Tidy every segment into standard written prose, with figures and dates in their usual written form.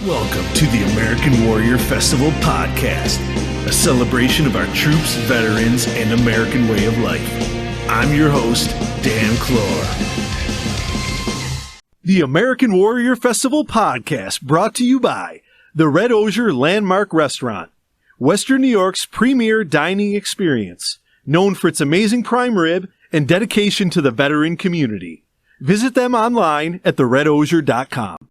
Welcome to the American Warrior Festival podcast, a celebration of our troops, veterans, and American way of life. I'm your host, Dan Clor. The American Warrior Festival podcast brought to you by the Red Osier Landmark Restaurant, Western New York's premier dining experience, known for its amazing prime rib and dedication to the veteran community. Visit them online at theredosier.com.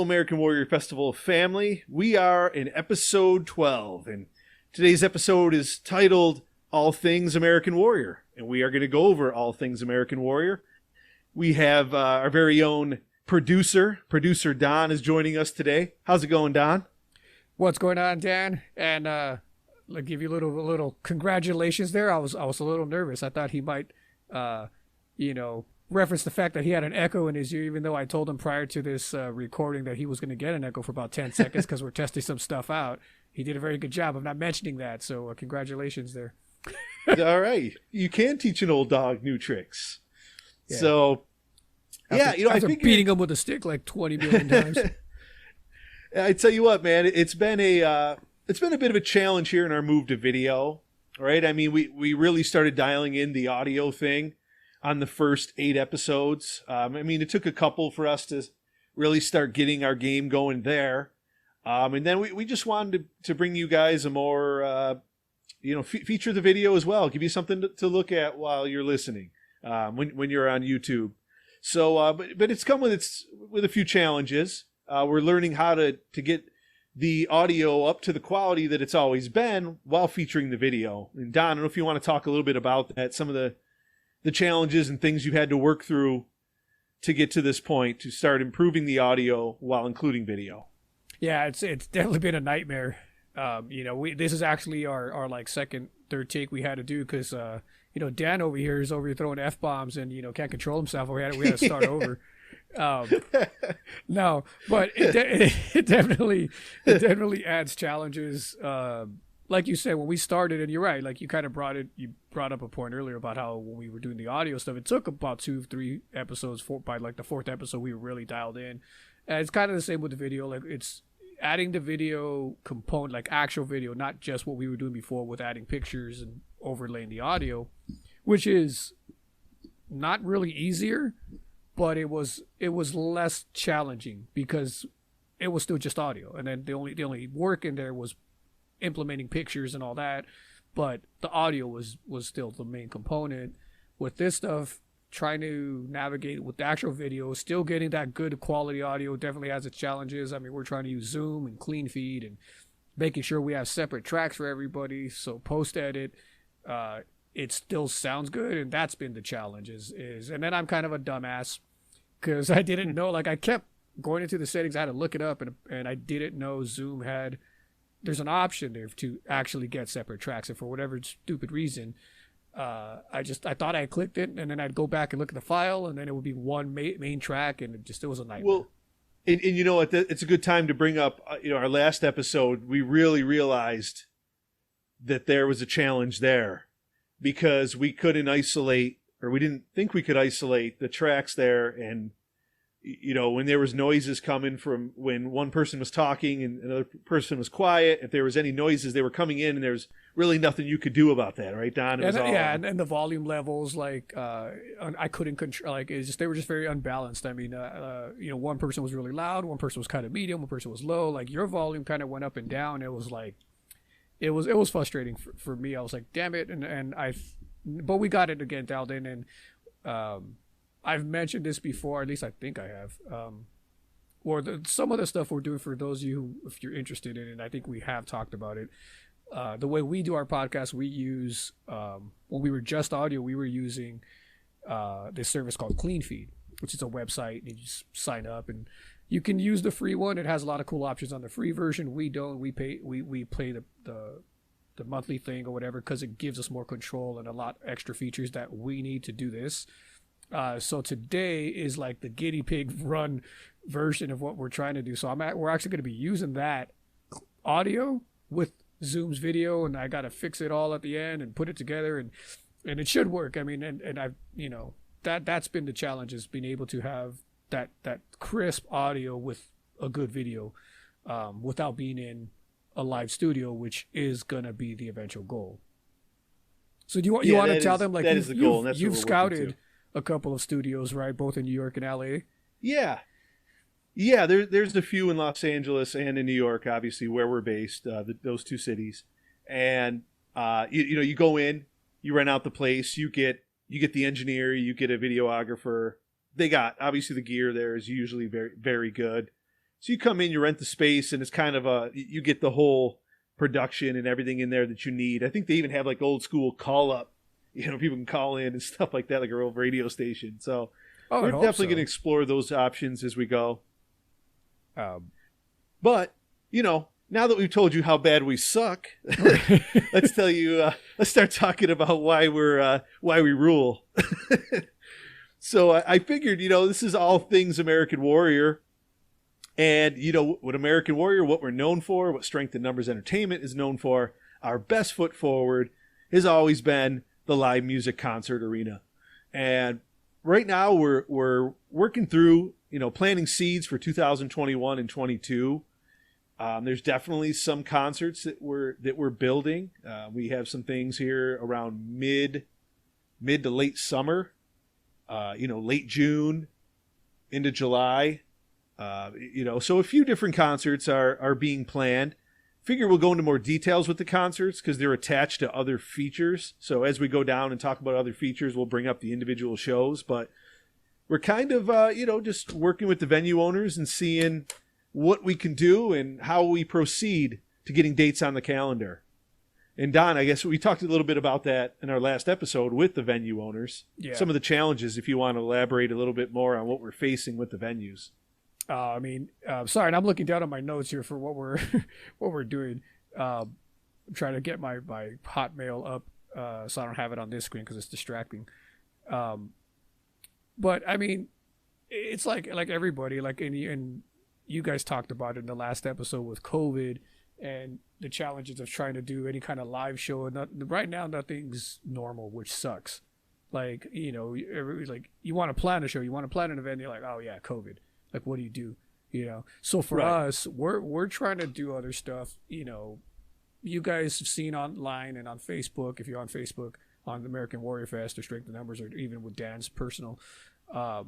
American Warrior Festival family. We are in episode 12, and today's episode is titled All Things American Warrior, and we are going to go over all things American Warrior. We have our very own producer Don is joining us today. How's it going, Don? What's going on, Dan? And I'll give you a little congratulations there. I was a little nervous. I thought he might, reference the fact that he had an echo in his ear, even though I told him prior to this recording that he was going to get an echo for about 10 seconds because we're testing some stuff out. He did a very good job of not mentioning that, so congratulations there. All right. You can teach an old dog new tricks. Yeah. So, after beating him with a stick like 20 million times. I tell you what, man, it's been a bit of a challenge here in our move to video, right? I mean, we really started dialing in the audio thing on the first 8 episodes. It took a couple for us to really start getting our game going there. And then we just wanted to bring you guys a more, feature the video as well, give you something to look at while you're listening when you're on YouTube. So, but it's come with a few challenges. We're learning how to get the audio up to the quality that it's always been while featuring the video. And Don, I don't know if you want to talk a little bit about that, some of the challenges and things you've had to work through to get to this point to start improving the audio while including video. Yeah, it's definitely been a nightmare. This is actually our like second, third take we had to do because Dan over here is throwing F-bombs and can't control himself. We had to start over. No, but it definitely adds challenges. Like you said, when we started, and you're right, like you brought up a point earlier about how when we were doing the audio stuff, it took about 2-3 episodes by like the 4th episode we were really dialed in. And it's kind of the same with the video. Like it's adding the video component, like actual video, not just what we were doing before with adding pictures and overlaying the audio, which is not really easier, but it was less challenging because it was still just audio. And then the only work in there was implementing pictures and all that, but the audio was still the main component. With this stuff, trying to navigate with the actual video, still getting that good quality audio definitely has its challenges. I mean, we're trying to use Zoom and clean feed and making sure we have separate tracks for everybody. So post edit, it still sounds good, and that's been the challenge. And then I'm kind of a dumbass because I didn't know. Like I kept going into the settings, I had to look it up, and I didn't know Zoom had. There's an option there to actually get separate tracks, and for whatever stupid reason, I thought I clicked it, and then I'd go back and look at the file, and then it would be one main track, and it was a nightmare. Well, and you know what? It's a good time to bring up. Our last episode, we really realized that there was a challenge there because we couldn't isolate, or we didn't think we could isolate the tracks there, and when there was noises coming from when one person was talking and another person was quiet, if there was any noises, they were coming in, and there's really nothing you could do about that, right, Don? And the volume levels, like I couldn't control. Like they were just very unbalanced. I mean, one person was really loud, one person was kind of medium, one person was low. Like your volume kind of went up and down. It was like, it was frustrating for me. I was like, damn it, but we got it again dialed in, and I've mentioned this before, at least I think I have, some of the stuff we're doing for those of you who, if you're interested in it, I think we have talked about it. The way we do our podcast, we use, when we were just audio, we were using this service called Clean Feed, which is a website, and you just sign up, and you can use the free one. It has a lot of cool options on the free version. We don't. We play the monthly thing or whatever because it gives us more control and a lot extra features that we need to do this. So today is like the guinea pig run version of what we're trying to do. So we're actually going to be using that audio with Zoom's video, and I got to fix it all at the end and put it together, and it should work. I mean, and I've, that's been the challenge, is being able to have that crisp audio with a good video, without being in a live studio, which is going to be the eventual goal. So do you want to tell them, like, that is the goal, and that's you've scouted a couple of studios, right? Both in New York and LA. Yeah. There's a few in Los Angeles and in New York, obviously, where we're based. Those two cities, and you go in, you rent out the place, you get the engineer, you get a videographer. They got, obviously, the gear there is usually very, very good. So you come in, you rent the space, and it's kind of you get the whole production and everything in there that you need. I think they even have like old school call up, people can call in and stuff like that, like a real radio station. So we're definitely going to explore those options as we go. But, now that we've told you how bad we suck, let's start talking about why we rule. So I figured, this is all things American Warrior. And, what American Warrior, what we're known for, what Strength in Numbers Entertainment is known for, our best foot forward has always been the live music concert arena. And right now we're working through, planting seeds for 2021 and 22. There's definitely some concerts that we're building. We have some things here around mid to late summer, late June into July. So a few different concerts are being planned. Figure we'll go into more details with the concerts because they're attached to other features. So as we go down and talk about other features, we'll bring up the individual shows. But we're kind of, just working with the venue owners and seeing what we can do and how we proceed to getting dates on the calendar. And Don, I guess we talked a little bit about that in our last episode with the venue owners. Yeah. Some of the challenges, if you want to elaborate a little bit more on what we're facing with the venues. Sorry, and I'm looking down at my notes here for what we're doing. I'm trying to get my Hotmail up so I don't have it on this screen because it's distracting. But I mean, it's like everybody, and you guys talked about it in the last episode with COVID and the challenges of trying to do any kind of live show. And right now, nothing's normal, which sucks. Like, you want to plan a show, you want to plan an event, and you're like, oh yeah, COVID. Like, what do you do? So for us, we're trying to do other stuff. You guys have seen online and on Facebook, if you're on Facebook, on the American Warrior Fest or Strength in Numbers, or even with Dan's personal, the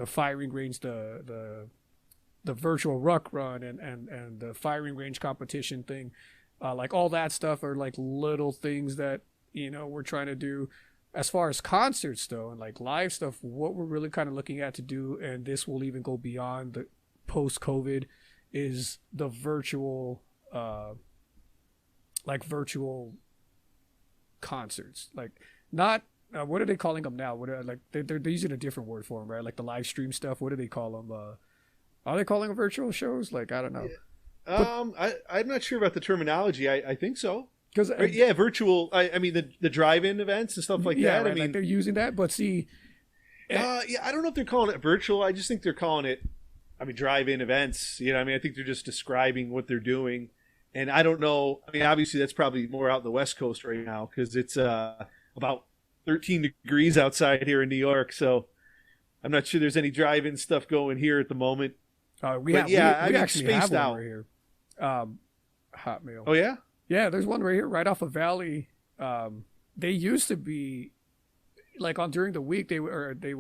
firing range, the virtual ruck run and the firing range competition thing, like all that stuff are like little things that we're trying to do. As far as concerts, though, and like live stuff, what we're really kind of looking at to do, and this will even go beyond the post-COVID, is the virtual concerts. Like, not what are they calling them now? What are, like they're using a different word for them, right? Like the live stream stuff. What do they call them? Are they calling them virtual shows? Like, I don't know. I'm not sure about the terminology. I think so. Because virtual. I mean the drive-in events and stuff like that. Right, I mean, like they're using that, but see, I don't know if they're calling it virtual. I just think they're calling it, drive-in events. I think they're just describing what they're doing, and I don't know. I mean, obviously that's probably more out in the West Coast right now because it's about 13 degrees outside here in New York. So I'm not sure there's any drive-in stuff going here at the moment. We actually have one out right here. Hotmail. Oh yeah. Yeah, there's one right here, right off of Valley. They used to be like during the week they'd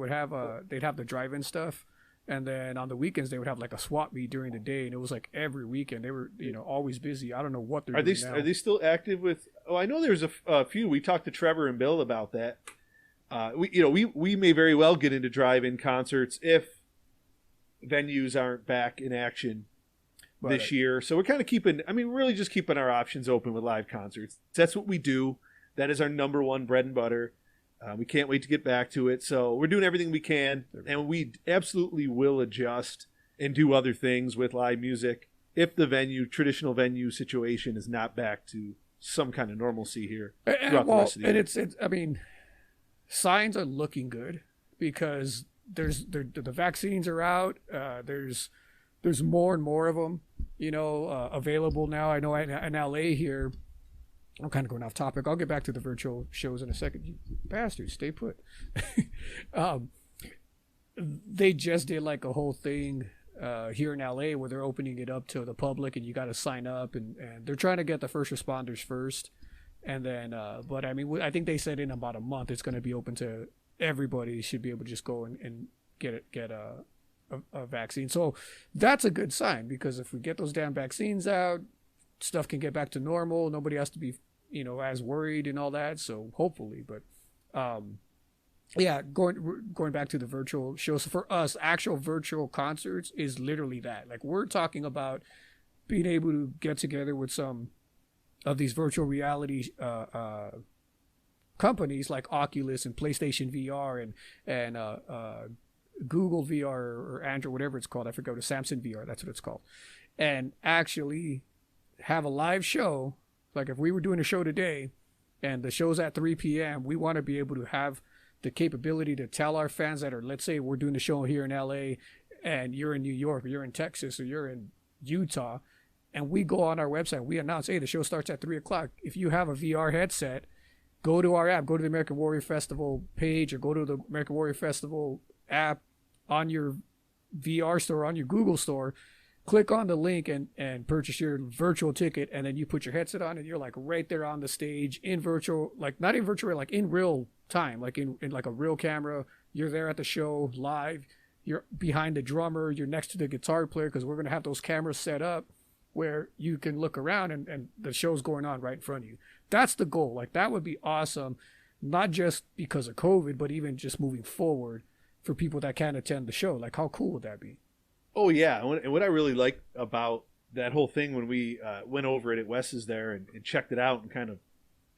have the drive-in stuff, and then on the weekends they would have like a swap meet during the day, and it was like every weekend. They were always busy. I don't know what they're doing now. Are they still active with? Oh, I know there's a few. We talked to Trevor and Bill about that. We may very well get into drive-in concerts if venues aren't back in action this year. So we're kind of really just keeping our options open with live concerts. That's what we do. That is our number one bread and butter. We can't wait to get back to it. So we're doing everything we can, and we absolutely will adjust and do other things with live music if the traditional venue situation is not back to some kind of normalcy here throughout the rest of the year. And I mean, signs are looking good because the vaccines are out. There's more and more of them, available now. I know in LA here, I'm kind of going off topic. I'll get back to the virtual shows in a second. You bastards, stay put. They just did like a whole thing here in LA where they're opening it up to the public, and you got to sign up, and they're trying to get the first responders first. And then, but I mean, I think they said in about a month it's going to be open to everybody. Should be able to just go and get a vaccine. So that's a good sign, because if we get those damn vaccines out, stuff can get back to normal. Nobody has to be, as worried and all that. So hopefully, but Yeah, going back to the virtual shows. For us, actual virtual concerts is literally that. Like we're talking about being able to get together with some of these virtual reality companies like Oculus and PlayStation VR and Google VR or Android, whatever it's called. I forget what Samsung VR. That's what it's called. And actually have a live show. Like if we were doing a show today, and the show's at 3 p.m., we want to be able to have the capability to tell our fans that are, let's say we're doing the show here in LA, and you're in New York, or you're in Texas, or you're in Utah, and we go on our website, we announce, hey, the show starts at 3 o'clock. If you have a VR headset, go to our app, go to the American Warrior Festival page, or go to the American Warrior Festival app on your VR store, on your Google store, click on the link and purchase your virtual ticket, and then you put your headset on and you're like right there on the stage in virtual, like not in virtual, like in real time, like in like a real camera. You're there at the show live. You're behind the drummer. You're next to the guitar player, because we're going to have those cameras set up where you can look around and the show's going on right in front of you. That's the goal. Like that would be awesome, not just because of COVID, but even just moving forward for people that can't attend the show. Like how cool would that be? Oh, yeah. And what I really liked about that whole thing when we went over it at Wes's there and checked it out and kind of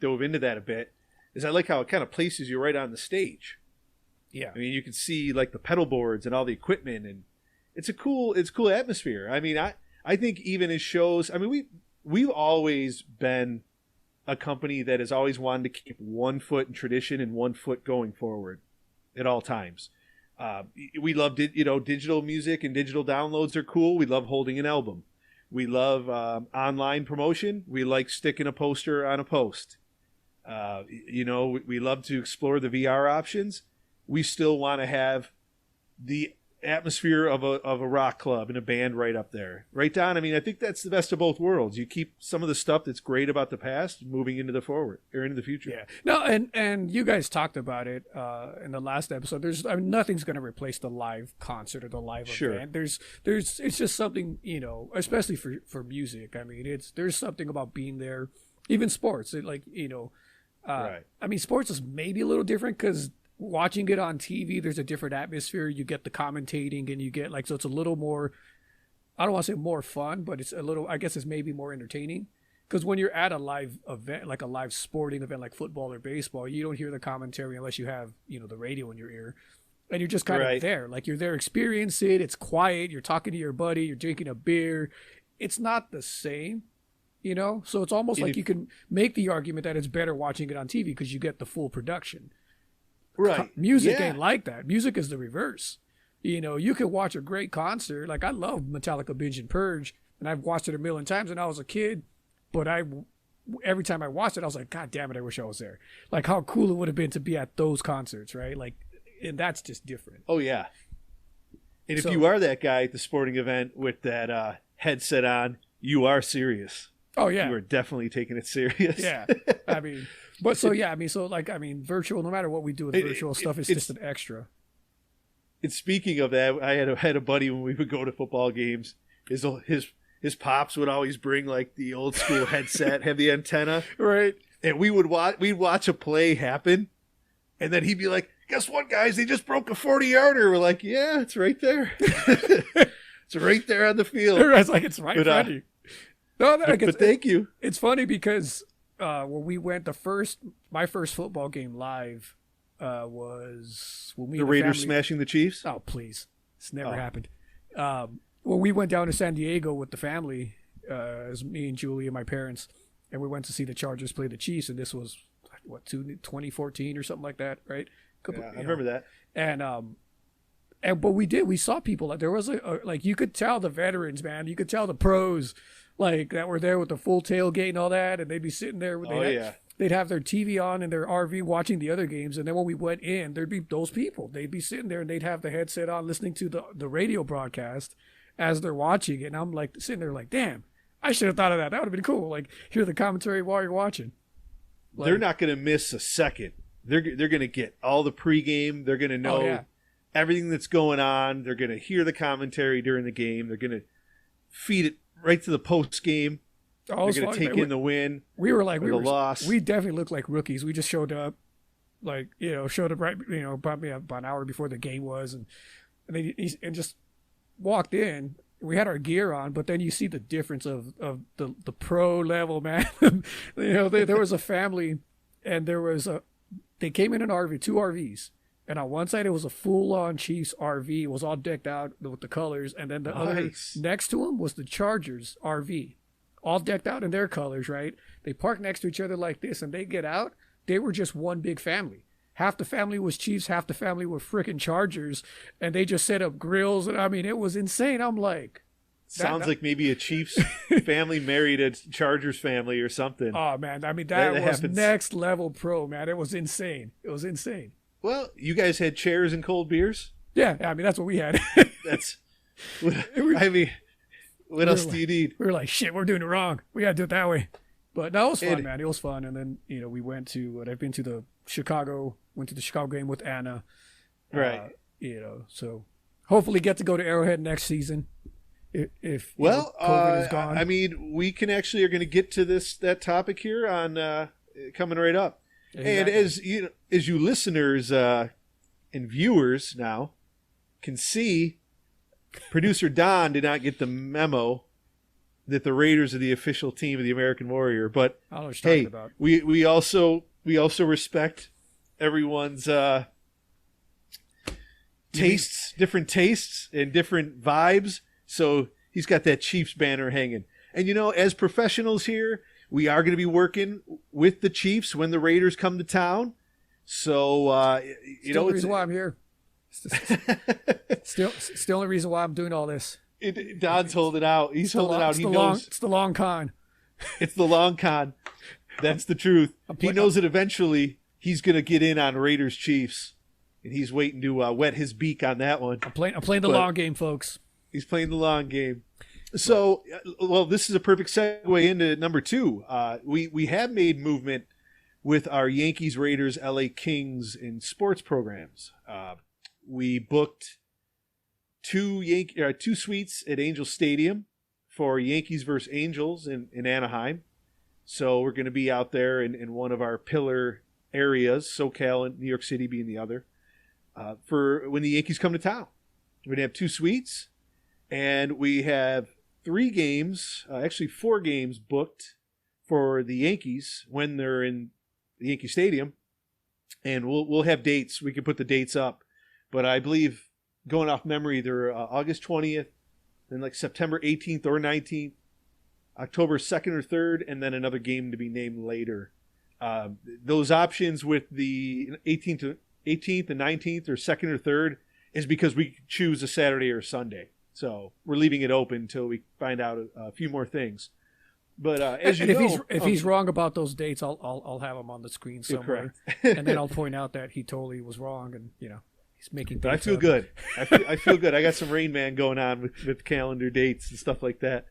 dove into that a bit is I like how it kind of places you right on the stage. Yeah. I mean, you can see like the pedal boards and all the equipment, and it's cool atmosphere. I mean, I think even as shows, I mean, we've always been a company that has always wanted to keep 1 foot in tradition and 1 foot going forward at all times. We love digital music, and digital downloads are cool. We love holding an album. We love online promotion. We like sticking a poster on a post. We love to explore the VR options. We still want to have the atmosphere of a rock club and a band right up there. Right, Don? I mean, I think that's the best of both worlds. You keep some of the stuff that's great about the past moving into the forward or into the future. Yeah. No, and you guys talked about it in the last episode. Nothing's going to replace the live concert or the live event. It's just something, especially for music. I mean, there's something about being there. Even sports, right. I mean, sports is maybe a little different because watching it on TV, there's a different atmosphere. You get the commentating, and you get so it's a little more, I don't want to say more fun, but it's a little, I guess it's maybe more entertaining. Because when you're at a live event, like a live sporting event like football or baseball, you don't hear the commentary unless you have, the radio in your ear. And you're just kind of there. Like you're there, experience it. It's quiet. You're talking to your buddy. You're drinking a beer. It's not the same, So it's almost like you can make the argument that it's better watching it on TV because you get the full production. Right. Music ain't like that. Music is the reverse. You can watch a great concert. Like I love Metallica Binge and Purge, and I've watched it a million times when I was a kid. But every time I watched it, I was like, God damn it, I wish I was there. Like how cool it would have been to be at those concerts, right? Like, and that's just different. Oh yeah. And if you are that guy at the sporting event with that headset on, you are serious. Oh yeah. You are definitely taking it serious. Yeah. I mean. But virtual, no matter what we do with virtual stuff, it's just an extra. And speaking of that, I had a buddy when we would go to football games. His pops would always bring like the old school headset, have the antenna, right? And we'd watch a play happen, and then he'd be like, "Guess what, guys? They just broke a 40-yarder." We're like, "Yeah, it's right there. It's right there on the field." It's like it's right in front of you. No, but thank you. It's funny because. When we went my first football game live was when the Raiders smashing the Chiefs. Oh please, it's never happened. When we went down to San Diego with the family, it was me and Julie and my parents, and we went to see the Chargers play the Chiefs, and this was 2014 or something like that, right? I remember that. But we saw people like there was like you could tell the veterans, man, you could tell the pros. Like that were there with the full tailgate and all that, and they'd be sitting there. They'd have their TV on in their RV watching the other games, and then when we went in, there'd be those people. They'd be sitting there and they'd have the headset on, listening to the radio broadcast as they're watching it. And I'm like sitting there like, damn, I should have thought of that. That would have been cool. Like hear the commentary while you're watching. Like, they're not going to miss a second. They're going to get all the pregame. They're going to know everything that's going on. They're going to hear the commentary during the game. They're going to feed it right to the post game. They're going to take in the win. We were like, the loss. We definitely looked like rookies. We just showed up, like, you know, showed up right, you know, probably about an hour before the game was, and and just walked in. We had our gear on, but then you see the difference of the pro level, man. You know, there was a family, and they came in an RV, two RVs. And on one side, it was a full-on Chiefs RV. It was all decked out with the colors. And then the other next to them was the Chargers RV, all decked out in their colors, right? They parked next to each other like this, and they get out. They were just one big family. Half the family was Chiefs, half the family were freaking Chargers, and they just set up grills. And I mean, it was insane. I'm like... Sounds like maybe a Chiefs family married a Chargers family or something. Oh, man. I mean, that was happens. Next level pro, man. It was insane. It was insane. Well, you guys had chairs and cold beers? Yeah, I mean, that's what we had. I mean, what else do you need? We were like, shit, we're doing it wrong. We got to do it that way. But no, it was fun, man. It was fun. And then, you know, we went to, I've been to the Chicago game with Anna. Right. You know, so hopefully get to go to Arrowhead next season. If COVID is gone. I mean, we are going to get to that topic here on coming right up. Exactly. And as you listeners and viewers now can see, producer Don did not get the memo that the Raiders are the official team of the American Warrior. But I don't know what you're talking about. we also respect everyone's tastes, different tastes and different vibes. So he's got that Chiefs banner hanging. And, you know, as professionals here, we are going to be working with the Chiefs when the Raiders come to town. So, you know, the reason why I'm here. Still the only reason why I'm doing all this. Don's holding out. He's holding out. He knows. It's the long con. It's the long con. That's the truth. He knows that eventually he's going to get in on Raiders Chiefs, and he's waiting to wet his beak on that one. I'm playing the long game, folks. He's playing the long game. So, well, this is a perfect segue into number 2. We have made movement with our Yankees, Raiders, LA Kings in sports programs. We booked two suites at Angel Stadium for Yankees versus Angels in Anaheim. So we're going to be out there in one of our pillar areas, SoCal and New York City being the other, for when the Yankees come to town. We're going to have 2 suites. And we have 4 games booked for the Yankees when they're in the Yankee Stadium. And we'll have dates. We can put the dates up. But I believe, going off memory, they're August 20th, then like September 18th or 19th, October 2nd or 3rd, and then another game to be named later. Those options with the 18th and 19th or 2nd or 3rd is because we choose a Saturday or Sunday. So we're leaving it open until we find out a few more things. But as you know, if he's wrong about those dates, I'll have him on the screen somewhere, and then I'll point out that he totally was wrong, and you know he's making. But I feel good. I feel good. I got some Rain Man going on with calendar dates and stuff like that.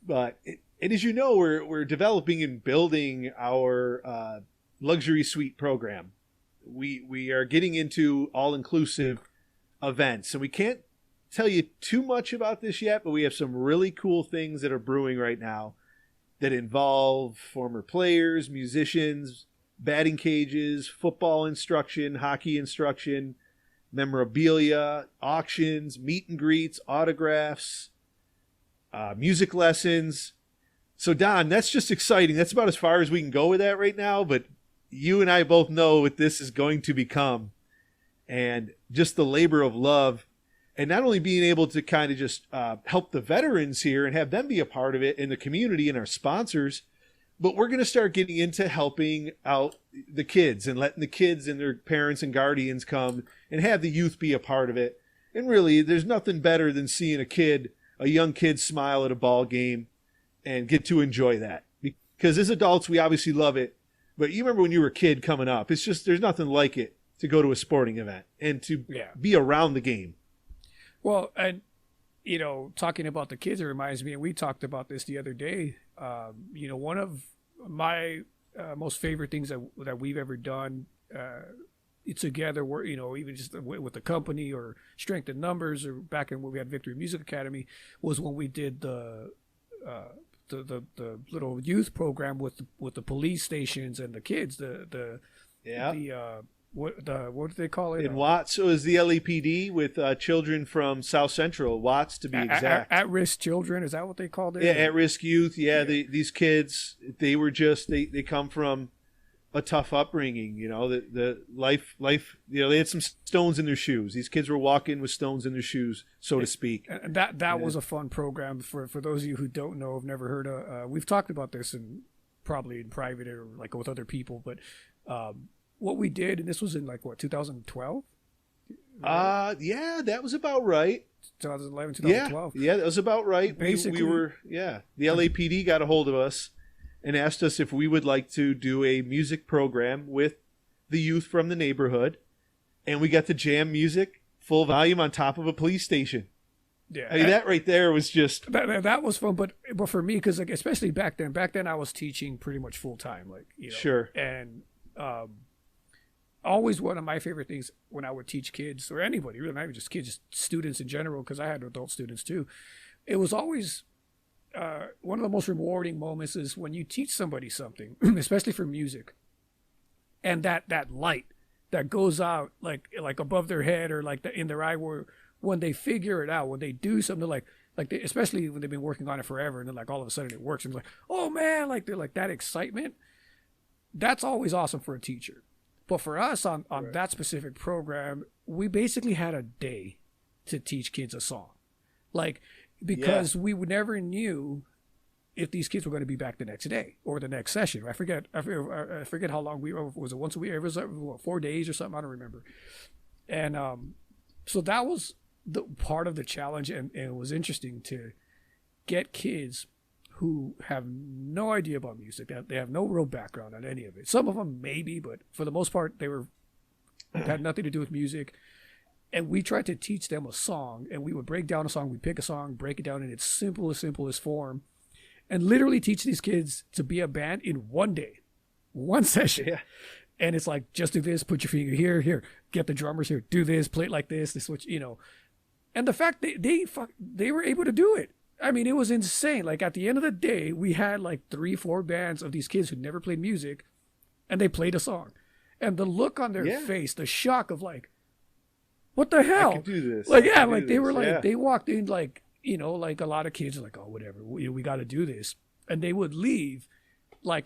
But and as you know, we're developing and building our luxury suite program. We are getting into all inclusive events, and we can't tell you too much about this yet, but we have some really cool things that are brewing right now that involve former players, musicians, batting cages, football instruction, hockey instruction, memorabilia, auctions, meet and greets, autographs, music lessons. So Don, that's just exciting. That's about as far as we can go with that right now, but you and I both know what this is going to become, and just the labor of love. And not only being able to kind of just help the veterans here and have them be a part of it in the community and our sponsors, but we're going to start getting into helping out the kids and letting the kids and their parents and guardians come and have the youth be a part of it. And really, there's nothing better than seeing a young kid smile at a ball game and get to enjoy that. Because as adults, we obviously love it. But you remember when you were a kid coming up, it's just, there's nothing like it to go to a sporting event and to be around the game. Well, and, you know, talking about the kids, it reminds me, and we talked about this the other day, you know, one of my most favorite things that we've ever done together, were, you know, even just with the company or Strength in Numbers or back in when we had Victory Music Academy, was when we did the little youth program with the police stations and the kids, the Yeah. What did they call it? In Watts, so it was the LAPD with children from South Central, Watts to be exact. At-risk children, is that what they called it? Yeah, at-risk youth. Yeah, these kids, they were just, they come from a tough upbringing, the life, they had some stones in their shoes. These kids were walking with stones in their shoes, so to speak. And that was a fun program for those of you who don't know, have never heard of. We've talked about this probably in private or like with other people, but what we did, and this was in 2012? Yeah, that was about right. 2011, 2012. Yeah, that was about right. Basically, the LAPD got a hold of us and asked us if we would like to do a music program with the youth from the neighborhood, and we got to jam music full volume on top of a police station. Yeah, I mean, that right there was just that was fun. But for me, because especially back then I was teaching pretty much full time, sure, and always one of my favorite things when I would teach kids or anybody, really not even just kids, just students in general, because I had adult students too. It was always one of the most rewarding moments is when you teach somebody something, especially for music, and that light that goes out like above their head or in their eye, where when they figure it out, when they do something especially when they've been working on it forever, and then all of a sudden it works, and oh man, they're that excitement. That's always awesome for a teacher. But for us on right. That specific program, we basically had a day to teach kids a song. Because we never knew if these kids were going to be back the next day or the next session. I forget how long was it once a week? It was 4 days or something. I don't remember. And so that was the part of the challenge, and it was interesting to get kids who have no idea about music. They have no real background on any of it. Some of them maybe, but for the most part, they had nothing to do with music. And we tried to teach them a song, and we would break down a song. We'd pick a song, break it down in its simplest form, and literally teach these kids to be a band in one day, one session. Yeah. And it's just do this, put your finger here, get the drummers here, do this, play it like this what And the fact they were able to do it. I mean, it was insane. At the end of the day, we had 3-4 bands of these kids who never played music, and they played a song. And the look on their face, the shock of what the hell? I can do this. They were they walked in a lot of kids are oh, whatever, we got to do this. And they would leave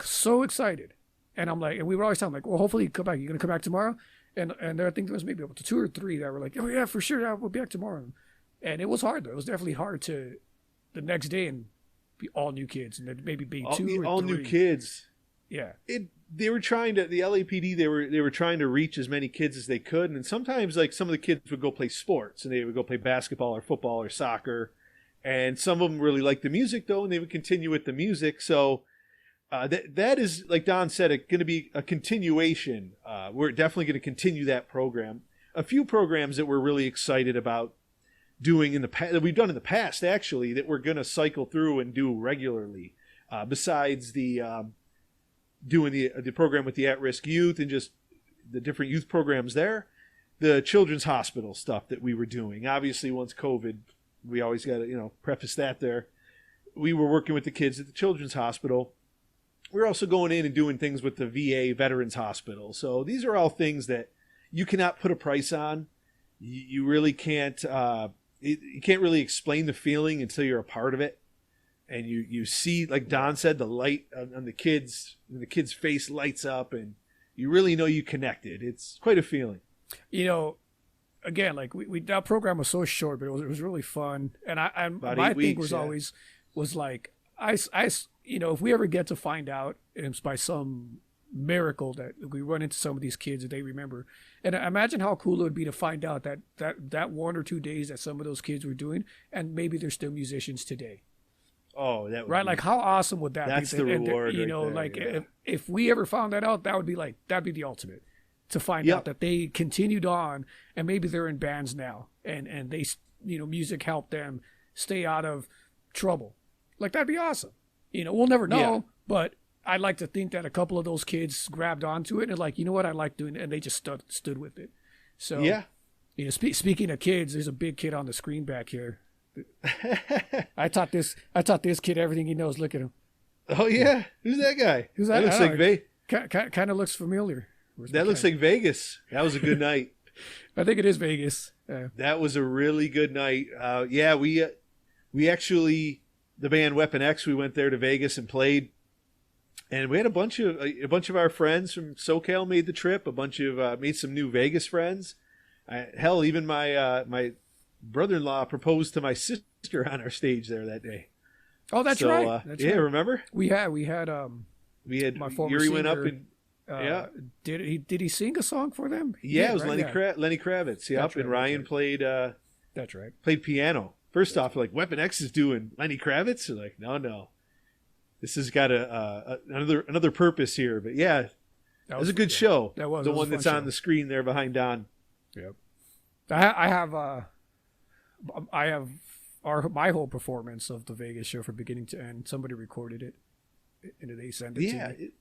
so excited. And I'm and we were always telling them well, hopefully you come back. You're going to come back tomorrow? And I think there was maybe up to 2 or 3 that were oh yeah, for sure. Yeah, we'll be back tomorrow. And it was hard though. It was definitely hard to the next day and be all new kids, and then maybe be all, 2 or 3. All new kids. Yeah. They were trying to, the LAPD, they were trying to reach as many kids as they could. And sometimes some of the kids would go play sports, and they would go play basketball or football or soccer. And some of them really liked the music though, and they would continue with the music. So that is, like Don said, going to be a continuation. We're definitely going to continue that program. A few programs that we're really excited about doing in the past, that we've done in the past actually, that we're going to cycle through and do regularly, besides the doing the program with the at-risk youth and just the different youth programs there, the children's hospital stuff that we were doing. Obviously, once COVID, we always got to preface that there. We were working with the kids at the children's hospital. We're also going in and doing things with the VA Veterans Hospital. So these are all things that you cannot put a price on. You really can't. You can't really explain the feeling until you're a part of it, and you see, like Don said, the light on the kids. The kid's face lights up, and you really know you connected. It's quite a feeling. Again, we that program was so short, but it was really fun. And my thing was always if we ever get to find out, and it's by some miracle that we run into some of these kids that they remember, and imagine how cool it would be to find out that 1 or 2 days that some of those kids were doing, and maybe they're still musicians today. Oh, that would right? Be, how awesome would that be? That's the reward. If we ever found that out, that'd be the ultimate. To find out that they continued on, and maybe they're in bands now, and they music helped them stay out of trouble. That'd be awesome. We'll never know, but I'd like to think that a couple of those kids grabbed onto it and what, I like doing it, and they just stood with it. So speaking of kids, there's a big kid on the screen back here. I taught this kid everything he knows. Look at him. Oh yeah, who's that guy? Who's that? Looks like kind of looks familiar. That looks like Vegas. That was a good night. I think it is Vegas. That was a really good night. Yeah, we actually, the band Weapon X, we went there to Vegas and played. And we had a bunch of our friends from SoCal made the trip. Made some new Vegas friends. Hell, even my brother-in-law proposed to my sister on our stage there that day. Oh, that's right. That's right. Right. Remember? We had my former Yuri singer, went up and did he sing a song for them? Yeah, it was right? Lenny Kravitz. Yep, and Ryan played. That's right. Played piano. First off, like Weapon X is doing Lenny Kravitz. They're like, no, this has got another purpose here. But yeah, that was a good show. That was the one that's on show. the screen there behind Don. Yep. I have my whole performance of the Vegas show from beginning to end. Somebody recorded it, and they sent it to me.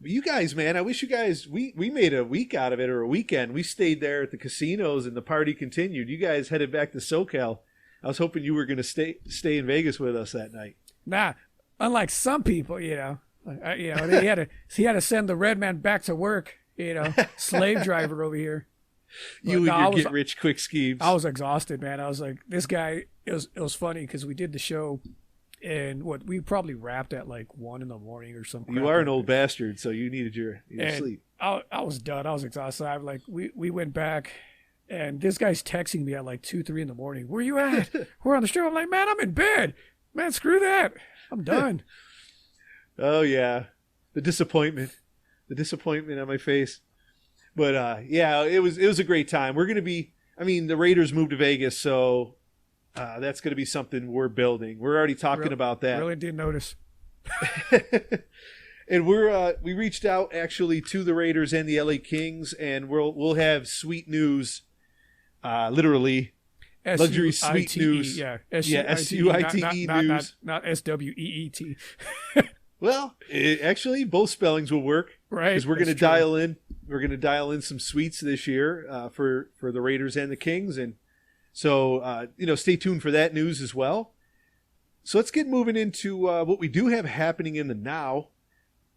You guys, man, I wish you guys, we made a week out of it, or a weekend. We stayed there at the casinos and the party continued. You guys headed back to SoCal. I was hoping you were going to stay in Vegas with us that night. Nah, unlike some people, he had to send the red man back to work, slave driver over here. You and your get rich quick schemes. I was exhausted, man. I was like, this guy, it was funny because we did the show. And we probably wrapped at like 1 a.m. or something. You are an old bastard, so you needed your sleep. I was done. I was exhausted. I'm like, we went back, and this guy's texting me at like 2, 3 in the morning. Where you at? We're on the show. I'm like, man, I'm in bed. Man, screw that. I'm done. Oh yeah, the disappointment on my face. But yeah, it was a great time. We're gonna be. I mean, the Raiders moved to Vegas, so. That's going to be something we're building. We're already talking about that. Really didn't notice. And we reached out actually to the Raiders and the LA Kings, and we'll have sweet news, literally luxury sweet news. Yeah, SUITE news, not SWEET. Well, actually, both spellings will work, right? Because we're going to dial in. We're going to dial in some sweets this year for the Raiders and the Kings, and. So, stay tuned for that news as well. So let's get moving into what we do have happening in the now.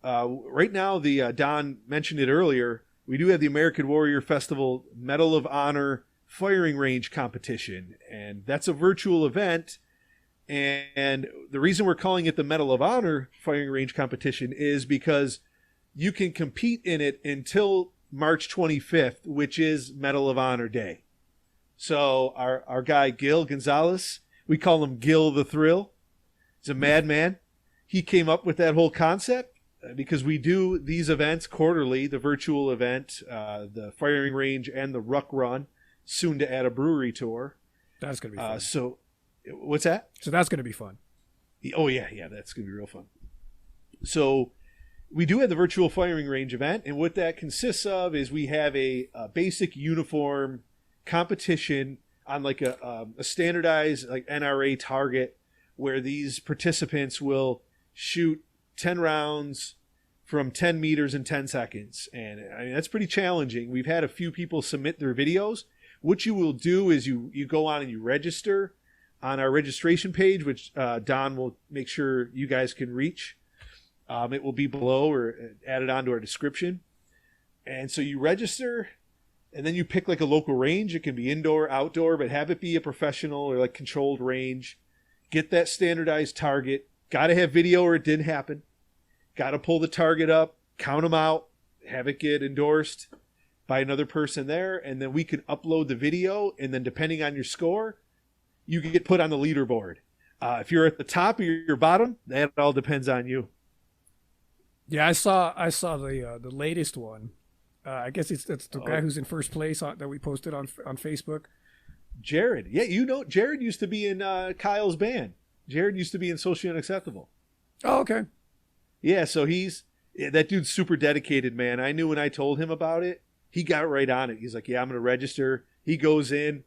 Right now, Don mentioned it earlier, we do have the American Warrior Festival Medal of Honor firing range competition. And that's a virtual event. And the reason we're calling it the Medal of Honor firing range competition is because you can compete in it until March 25th, which is Medal of Honor Day. So our guy, Gil Gonzalez, we call him Gil the Thrill. He's a madman. He came up with that whole concept because we do these events quarterly, the virtual event, the firing range, and the Ruck Run, soon to add a brewery tour. That's going to be fun. So what's that? So that's going to be fun. Oh, yeah, that's going to be real fun. So we do have the virtual firing range event, and what that consists of is we have a basic uniform competition on like a standardized like NRA target where these participants will shoot 10 rounds from 10 meters in 10 seconds. And I mean, that's pretty challenging. We've had a few people submit their videos. What you will do is you go on and you register on our registration page, which Don will make sure you guys can reach. It will be below or added onto our description. And so you register. And then you pick like a local range. It can be indoor, outdoor, but have it be a professional or like controlled range. Get that standardized target. Got to have video or it didn't happen. Got to pull the target up, count them out, have it get endorsed by another person there. And then we can upload the video. And then depending on your score, you can get put on the leaderboard. If you're at the top or your bottom, that all depends on you. Yeah, I saw the latest one. I guess it's the guy who's in first place that we posted on Facebook. Jared. Yeah, Jared used to be in Kyle's band. Jared used to be in Socially Unacceptable. Oh, okay. Yeah, so that dude's super dedicated, man. I knew when I told him about it, he got right on it. He's like, yeah, I'm going to register. He goes in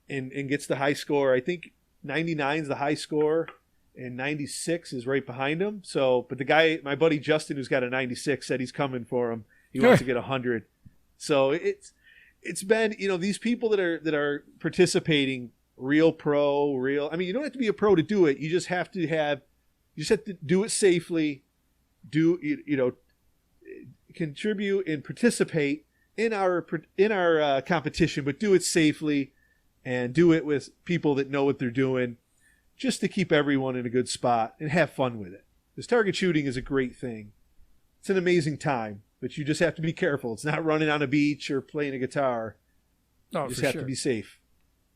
and gets the high score. I think 99 is the high score and 96 is right behind him. So, but the guy, my buddy Justin, who's got a 96, said he's coming for him. He wants to get 100. So it's been, these people that are participating, real pro, I mean, you don't have to be a pro to do it. You just have to do it safely. contribute and participate in our competition, but do it safely and do it with people that know what they're doing, just to keep everyone in a good spot and have fun with it. Because target shooting is a great thing. It's an amazing time, but you just have to be careful. It's not running on a beach or playing a guitar. Oh, You just for have sure. to be safe.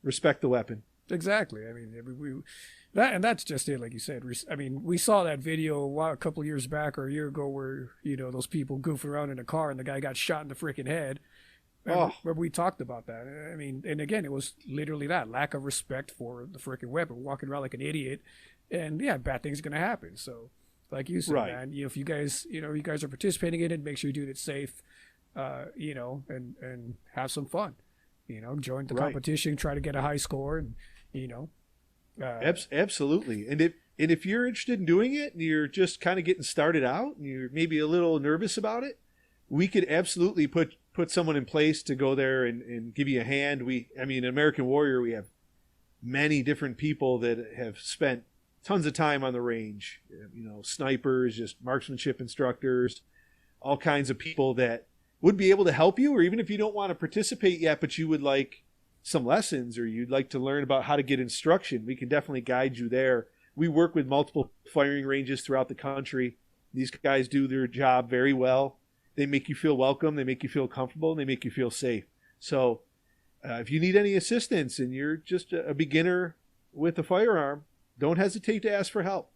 Respect the weapon. Exactly. I mean, that's just it. Like you said, I mean, we saw that video a couple of years back or a year ago where, you know, those people goofing around in a car and the guy got shot in the freaking head. Remember we talked about that. I mean, and again, it was literally that lack of respect for the freaking weapon, walking around like an idiot. And yeah, bad things are going to happen. So like you said, Right. man, you know, if you guys are participating in it, make sure you do it safe, you know, and have some fun, you know, join the Right. competition, try to get a high score and, you know, Absolutely. And if you're interested in doing it and you're just kind of getting started out and you're maybe a little nervous about it, we could absolutely put someone in place to go there and give you a hand. American Warrior, we have many different people that have spent tons of time on the range, you know, snipers, just marksmanship instructors, all kinds of people that would be able to help you, or even if you don't want to participate yet, but you would like some lessons or you'd like to learn about how to get instruction, we can definitely guide you there. We work with multiple firing ranges throughout the country. These guys do their job very well. They make you feel welcome, they make you feel comfortable, and they make you feel safe. So if you need any assistance and you're just a beginner with a firearm, don't hesitate to ask for help.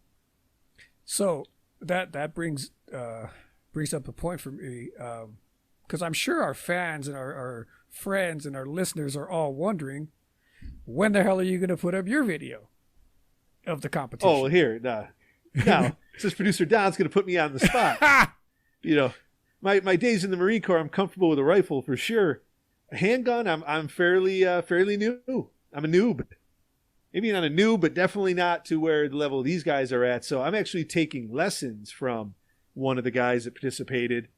So that brings up a point for me, because I'm sure our fans and our friends and our listeners are all wondering, when the hell are you going to put up your video of the competition? Oh, here, now since producer Don's going to put me on the spot, you know, my days in the Marine Corps, I'm comfortable with a rifle for sure. A handgun, I'm fairly new. I'm a noob. Maybe not a noob, but definitely not to where the level these guys are at. So I'm actually taking lessons from one of the guys that participated.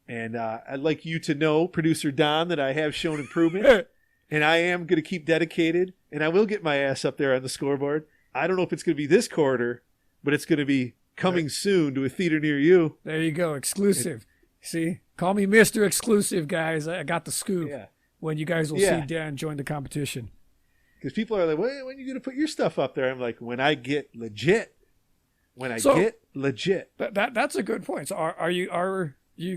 And I'd like you to know, producer Don, that I have shown improvement. And I am going to keep dedicated. And I will get my ass up there on the scoreboard. I don't know if it's going to be this quarter, but it's going to be coming soon to a theater near you. There you go. Exclusive. See? Call me Mr. Exclusive, guys. I got the scoop. Yeah. When you guys will see Dan join the competition. Because people are like, when are you going to put your stuff up there? I'm like, when I get legit. That's a good point. So are you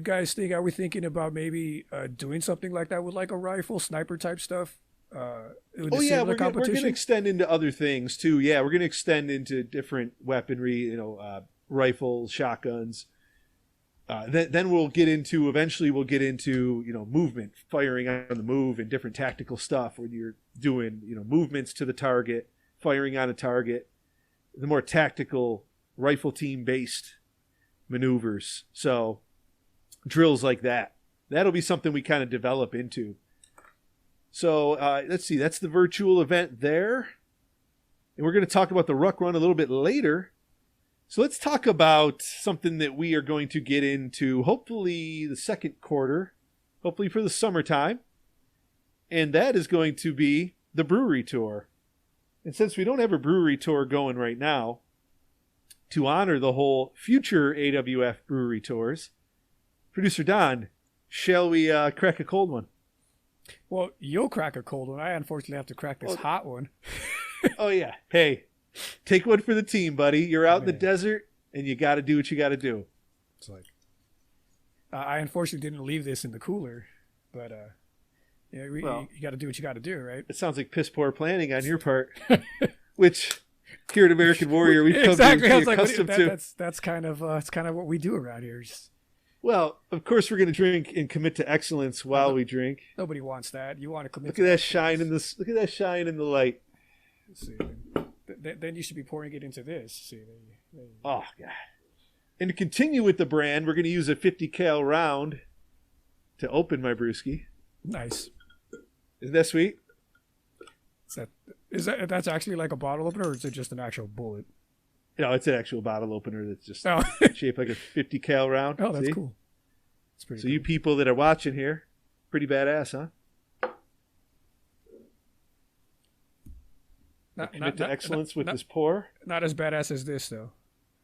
guys are we thinking about maybe doing something like that with like a rifle, sniper type stuff? We're going to extend into other things too. Yeah, we're going to extend into different weaponry, you know, rifles, shotguns. Then we'll get into, you know, movement, firing on the move and different tactical stuff when you're doing, you know, movements to the target, firing on a target, the more tactical rifle team based maneuvers. So drills like that. That'll be something we kind of develop into. So let's see, that's the virtual event there. And we're going to talk about the Ruck Run a little bit later. So let's talk about something that we are going to get into, hopefully the second quarter, hopefully for the summertime. And that is going to be the Brewery Tour. And since we don't have a Brewery Tour going right now, to honor the whole future AWF Brewery Tours, producer Don, shall we crack a cold one? Well, you'll crack a cold one. I unfortunately have to crack this hot one. Oh, yeah. Hey, take one for the team, buddy. You're out in the desert, and you got to do what you got to do. It's like I unfortunately didn't leave this in the cooler, but you got to do what you got to do, right? It sounds like piss poor planning on your part, which here at American Warrior we've come exactly. to be accustomed to. That's kind of what we do around here. Well, of course we're going to drink and commit to excellence while we drink. Nobody wants that. You want to commit. Look at that shine in this. Look at that shine in the light. Let's see. Then you should be pouring it into this. See. Oh God! And to continue with the brand, we're going to use a 50 cal round to open my brewski. Nice. Isn't that sweet? That's actually like a bottle opener, or is it just an actual bullet? No, it's an actual bottle opener that's just shaped like a 50 cal round. Oh, that's cool. That's pretty. So cool. you people that are watching here, pretty badass, huh? Commit to excellence with this pour. Not as badass as this, though.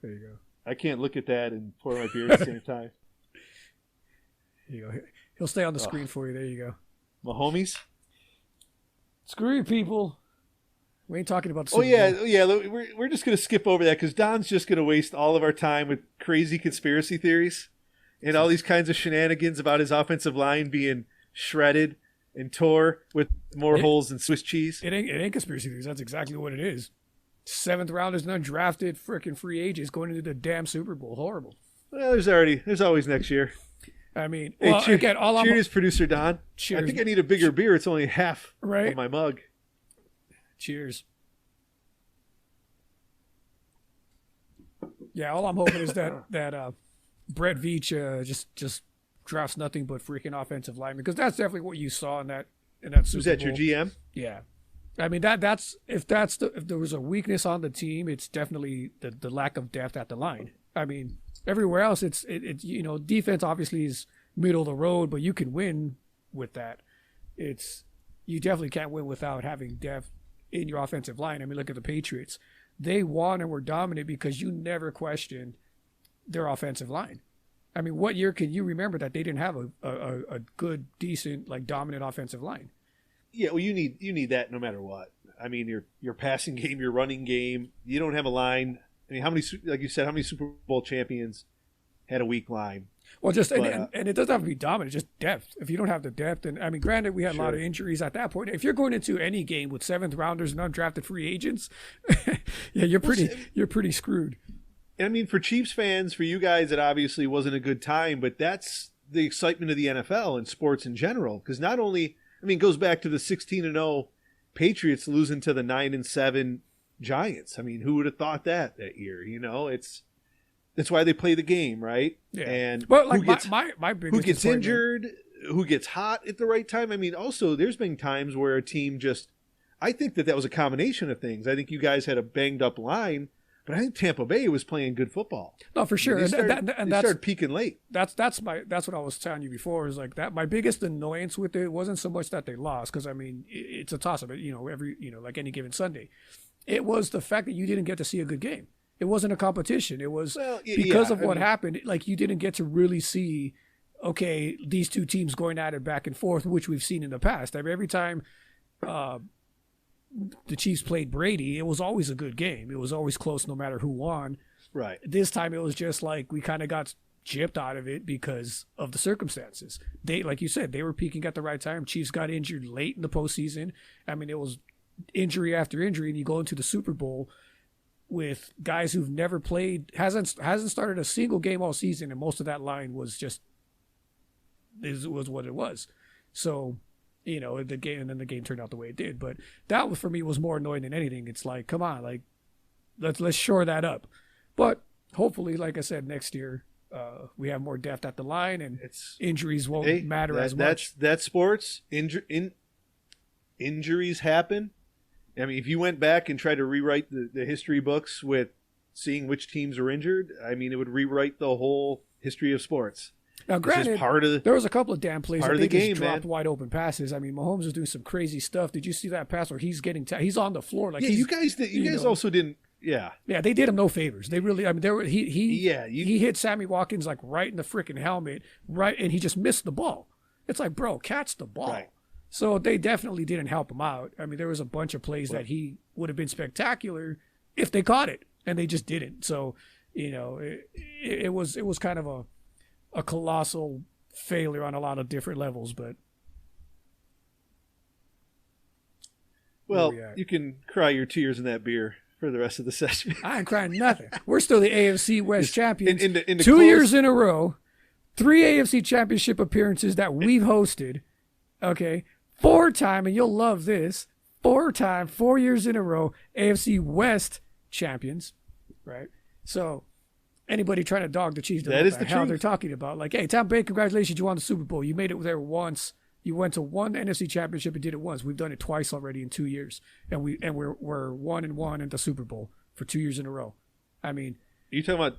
There you go. I can't look at that and pour my beer at the same time. There you go. He'll stay on the screen for you. There you go. My homies. Screw you, people. We ain't talking about the Super Bowl. Yeah. We're just gonna skip over that because Don's just gonna waste all of our time with crazy conspiracy theories and all these kinds of shenanigans about his offensive line being shredded and tore with more holes than Swiss cheese. It ain't conspiracy theories. That's exactly what it is. 7th rounders and undrafted freaking free agents going into the damn Super Bowl. Horrible. Well, there's always next year. I mean, hey, well, again, cheers, producer Don. Cheers. I think I need a bigger beer. It's only half of my mug. Cheers. Yeah, all I'm hoping is that Brett Veach just drafts nothing but freaking offensive linemen, because that's definitely what you saw in that Super Bowl. Was that your GM? Yeah. I mean that's if there was a weakness on the team, it's definitely the lack of depth at the line. I mean, everywhere else it's defense obviously is middle of the road, but you can win with that. You definitely can't win without having depth in your offensive line. I mean, look at the Patriots. They won and were dominant because you never questioned their offensive line. I mean, what year can you remember that they didn't have a good, decent, like dominant offensive line? Yeah, well, you need that no matter what. I mean, your passing game, your running game. You don't have a line. I mean, how many Super Bowl champions had a weak line? Well, and it doesn't have to be dominant, just depth. If you don't have the depth, and I mean, granted, we had a lot of injuries at that point. If you're going into any game with 7th rounders and undrafted free agents, yeah, you're pretty screwed. And I mean, for Chiefs fans, for you guys, it obviously wasn't a good time, but that's the excitement of the NFL and sports in general. Because not only, I mean, it goes back to the 16-0 Patriots losing to the 9-7 Giants. I mean, who would have thought that year? You know, that's why they play the game, right? Yeah. And but like my biggest who gets injured, who gets hot at the right time. I mean, also there's been times where a team I think that was a combination of things. I think you guys had a banged up line, but I think Tampa Bay was playing good football. No, for sure. They started peaking late. That's what I was telling you before, is like that. My biggest annoyance with it wasn't so much that they lost, because I mean it's a toss up. Like any given Sunday, it was the fact that you didn't get to see a good game. It wasn't a competition. It was because of what happened. Like, you didn't get to really see, okay, these two teams going at it back and forth, which we've seen in the past. I mean, every time the Chiefs played Brady, it was always a good game. It was always close no matter who won. Right. This time it was just like we kind of got gypped out of it because of the circumstances. They, like you said, they were peaking at the right time. Chiefs got injured late in the postseason. I mean, it was injury after injury, and you go into the Super Bowl with guys who've never played, hasn't started a single game all season, and most of that line was what it was. So, the game turned out the way it did. But that for me was more annoying than anything. It's like, come on, like let's shore that up. But hopefully, like I said, next year we have more depth at the line, and injuries won't matter as much. That's sports. Injuries happen. I mean, if you went back and tried to rewrite the history books with seeing which teams are injured, I mean, it would rewrite the whole history of sports. Now, granted, there was a couple of damn plays that they just dropped wide open passes. I mean, Mahomes was doing some crazy stuff. Did you see that pass where he's getting he's on the floor? Like, yeah, you guys also didn't. Yeah, they did him no favors. They really. I mean, he hit Sammy Watkins like right in the freaking helmet, right, and he just missed the ball. It's like, bro, catch the ball. Right. So they definitely didn't help him out. I mean, there was a bunch of plays that he would have been spectacular if they caught it, and they just didn't. So, it was kind of a colossal failure on a lot of different levels. But you can cry your tears in that beer for the rest of the session. I ain't crying nothing. We're still the AFC West champions. In 2 years in a row, 3 AFC championship appearances that we've hosted. Okay. 4-time, and you'll love this, 4-time, 4 years in a row, AFC West champions, right? So anybody trying to dog the Chiefs, that is the hell truth. They're talking about. Like, hey, Tampa Bay, congratulations, you won the Super Bowl. You made it there once. You went to one NFC championship and did it once. We've done it twice already in 2 years, and we're 1-1 in the Super Bowl for 2 years in a row. I mean, Are you talking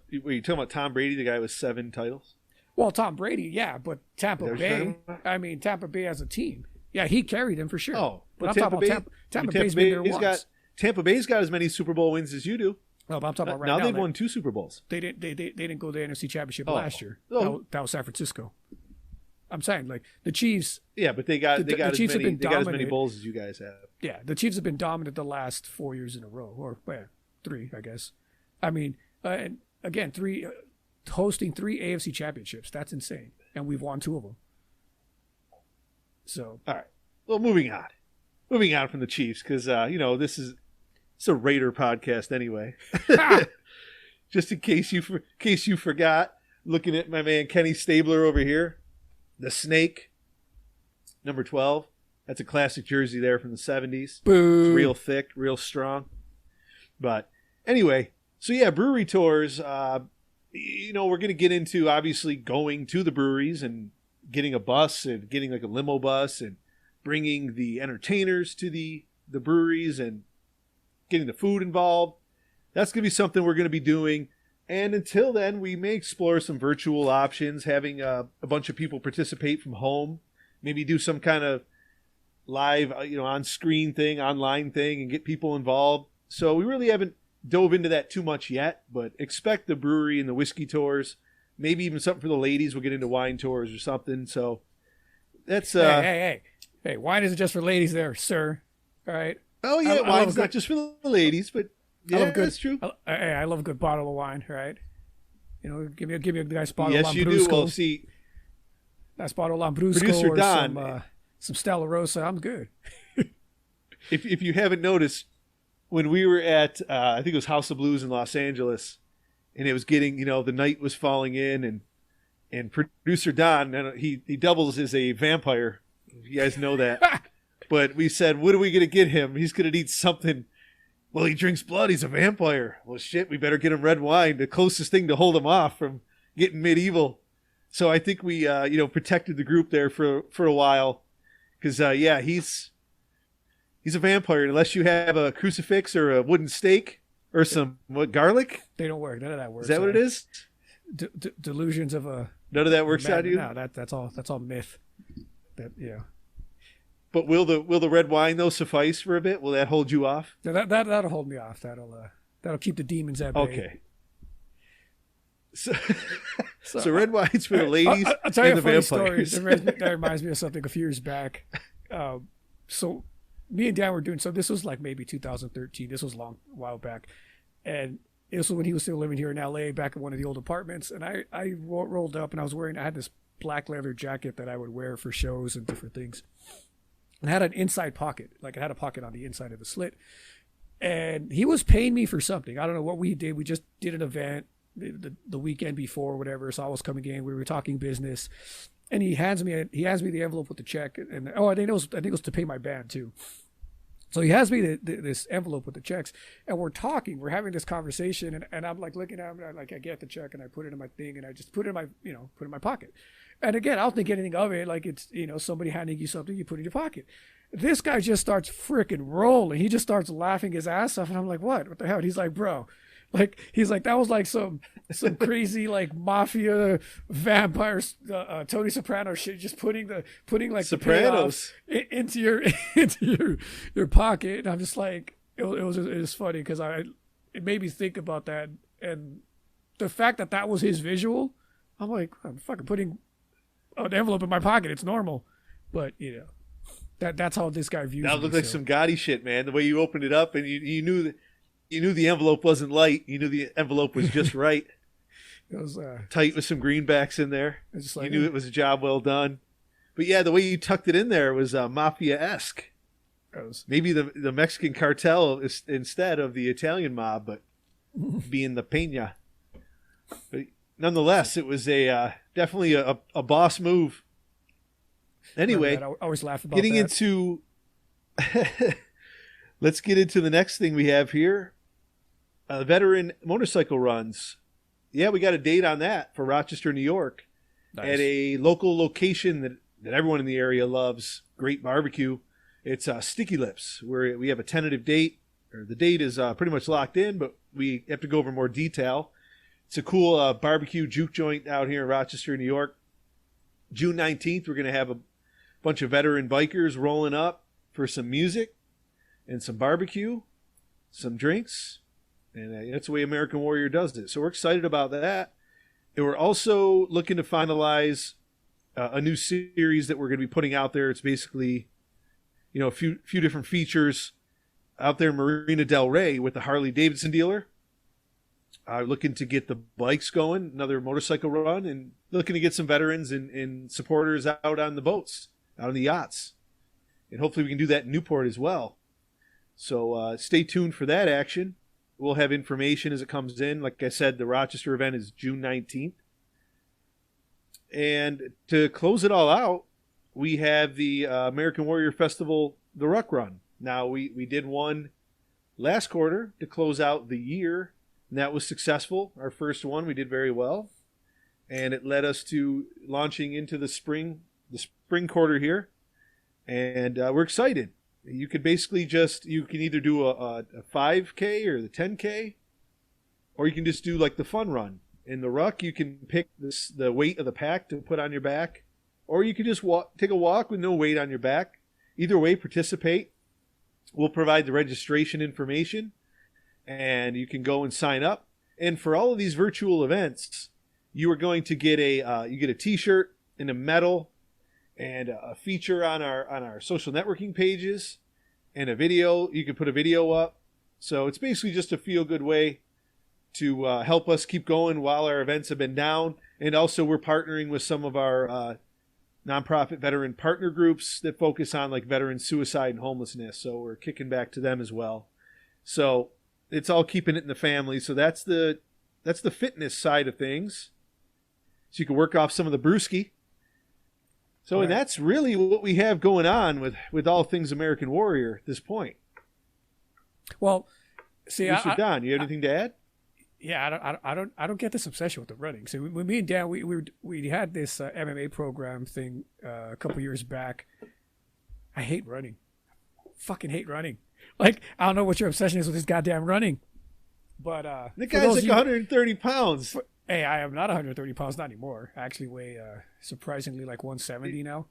about Tom Brady, the guy with 7 titles? Well, Tom Brady, yeah, but Tampa Bay. I mean, Tampa Bay as a team. Yeah, he carried him for sure. Oh, but I'm talking about Tampa Bay's been there once. Tampa Bay's got as many Super Bowl wins as you do. No, but I'm talking about right now. Now they've won 2 Super Bowls. They didn't go to the NFC Championship last year. Oh. That was San Francisco. I'm saying like the Chiefs. Yeah, but they got the as Chiefs many have been as many dominant. bowls as you guys have. Yeah, the Chiefs have been dominant the last 4 years in a row, or 3, I guess. I mean, and again, hosting 3 AFC championships. That's insane, and we've won 2 of them. So, all right. Well, moving on from the Chiefs, because it's a Raider podcast anyway. Just in case you forgot, looking at my man Kenny Stabler over here, the Snake, number 12. That's a classic jersey there from the 70s. Boo. It's real thick, real strong. But anyway, so yeah, brewery tours. We're going to get into obviously going to the breweries and getting a bus and getting like a limo bus and bringing the entertainers to the breweries and getting the food involved. That's going to be something we're going to be doing. And until then, we may explore some virtual options, having a bunch of people participate from home, maybe do some kind of live, on-screen thing, online thing, and get people involved. So we really haven't dove into that too much yet, but expect the brewery and the whiskey tours, maybe even something for the ladies. We'll get into wine tours or something. So that's... Hey, wine isn't just for ladies there, sir. All right? Oh, yeah, wine's not just for the ladies, but... Yeah, that's true. I love a good bottle of wine, right? Give me a nice bottle of Yes, you do. Well, see, nice bottle of Lambrusco Producer or Don, some Stella Rosa. I'm good. if you haven't noticed, when we were at I think it was House of Blues in Los Angeles, and it was getting the night was falling in, and Producer Don, he doubles as a vampire. You guys know that, but we said, what are we gonna get him? He's gonna need something. Well, he drinks blood. He's a vampire. Well, shit, we better get him red wine, the closest thing to hold him off from getting medieval. So I think we, protected the group there for a while. Because, he's a vampire. Unless you have a crucifix or a wooden stake or some, garlic? They don't work. None of that works. Is that what it is? Delusions of a... None of that works out, you? No, that's all myth. But will the red wine though suffice for a bit? Will that hold you off? No, that'll hold me off. That'll keep the demons at bay. Okay. So red wine's for the ladies I'll tell you and a the funny vampires. story. That reminds me of something a few years back. So me and Dan were doing. So this was like maybe 2013. This was a while back, and this was when he was still living here in LA, back in one of the old apartments. And I rolled up, and I had this black leather jacket that I would wear for shows and different things. And had an inside pocket, like it had a pocket on the inside of the slit. And he was paying me for something. I don't know what we did. We just did an event the weekend before or whatever. So I was coming in. We were talking business. And he hands me the envelope with the check. And I think it was to pay my band too. So he has me this envelope with the checks, and we're talking. We're having this conversation, and I'm like looking at him, and I get the check, and I put it in my thing, and I just put it in my pocket. And again, I don't think anything of it. Like it's somebody handing you something, you put it in your pocket. This guy just starts freaking rolling. He just starts laughing his ass off, and I'm like, what the hell? And he's like, bro. He's like, that was like some crazy like mafia vampire Tony Soprano shit. Just putting like Sopranos into your pocket, and I'm just like, it was funny because it made me think about that, and the fact that was his visual. I'm like, I'm fucking putting an envelope in my pocket. It's normal, but that's how this guy views. That looked like some gaudy shit, man. The way you opened it up, and you knew that. You knew the envelope wasn't light. You knew the envelope was just right. It was tight with some greenbacks in there. Just like, you knew it was a job well done. But yeah, the way you tucked it in there was mafia-esque. Maybe the Mexican cartel is, instead of the Italian mob, but being the Pena. But nonetheless, it was definitely a boss move. Anyway, I always laugh about getting that. into... Let's get into the next thing we have here. Veteran motorcycle runs. Yeah, we got a date on that for Rochester, New York. Nice. At a local location that everyone in the area loves. Great barbecue. It's Sticky Lips, where we have a tentative date. Or the date is pretty much locked in, but we have to go over more detail. It's a cool barbecue juke joint out here in Rochester, New York. June 19th, we're going to have a bunch of veteran bikers rolling up for some music and some barbecue, some drinks. And that's the way American Warrior does it. So we're excited about that. And we're also looking to finalize a new series that we're going to be putting out there. It's basically, a few different features out there in Marina Del Rey with the Harley Davidson dealer. Looking to get the bikes going, another motorcycle run, and looking to get some veterans and supporters out on the boats, out on the yachts. And hopefully we can do that in Newport as well. So stay tuned for that action. We'll have information as it comes in. Like I said, the Rochester event is June 19th. And to close it all out, we have the American Warrior Festival, the Ruck Run. Now, we did one last quarter to close out the year, and that was successful. Our first one, we did very well. And it led us to launching into the spring quarter here. And we're excited. You could basically you can either do a 5K or the 10K, or you can just do like the fun run. In the Ruck, you can pick the weight of the pack to put on your back, or you can just take a walk with no weight on your back. Either way, participate. We'll provide the registration information, and you can go and sign up. And for all of these virtual events, you are going to get you get a T-shirt and a medal, and a feature on our social networking pages, and a video. You can put a video up. So it's basically just a feel-good way to help us keep going while our events have been down. And also we're partnering with some of our nonprofit veteran partner groups that focus on like veteran suicide and homelessness. So we're kicking back to them as well. So it's all keeping it in the family. So that's the fitness side of things. So you can work off some of the brewski. So, and that's really what we have going on with all things American Warrior at this point. Well, see, Mr. Don, you have anything to add? Yeah, I don't get this obsession with the running. So when me and Dan, we had this MMA program thing a couple years back. I hate running. Fucking hate running. Like, I don't know what your obsession is with this goddamn running, but the guy's like 130 pounds. Hey, I am not 130 pounds, not anymore. I actually weigh surprisingly like 170 now.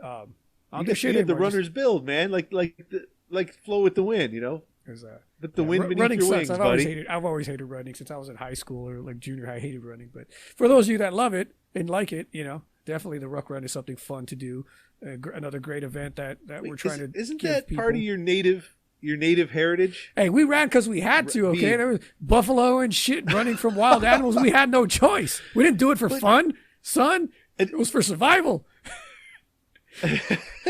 You get shit the runner's build, man. Like flow with the wind, But the wind beneath your wings, buddy. I've always hated running since I was in high school or like junior high. I hated running, but for those of you that love it and like it, definitely the Ruck Run is something fun to do. Another great event that we're trying to. Isn't that part of your native heritage? Hey, we ran because we had to. Okay, there was buffalo and shit running from wild animals. We had no choice. We didn't do it for fun, son. It was for survival.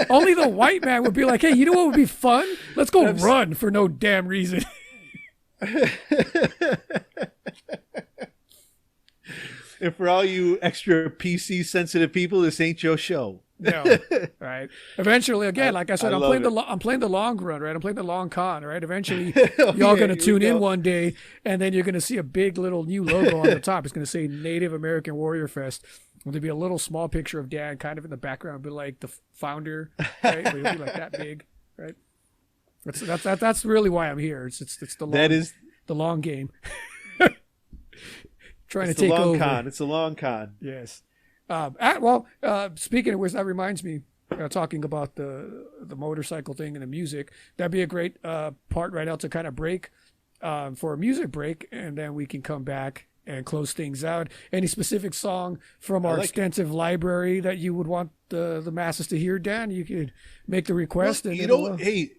Only the white man would be like, hey, you know what would be fun? Let's go run for no damn reason. And for all you extra PC sensitive people, this ain't your show. No, right. Eventually, again, like I said, I'm playing the long run, right? I'm playing the long con, right? Eventually, y'all gonna tune in one day, and then you're gonna see a big little new logo on the top. It's gonna say Native American Warrior Fest. There'll be a little small picture of Dan, kind of in the background, be like the founder, right? It'll be like that big, right? That's really why I'm here. It's the long game. Trying to take over. It's a long con. Yes. Speaking of which, that reminds me, talking about the motorcycle thing and the music, that'd be a great part right now to kind of break for a music break, and then we can come back and close things out. Any specific song from our extensive library that you would want the masses to hear, Dan? You could make the request. Well, hey,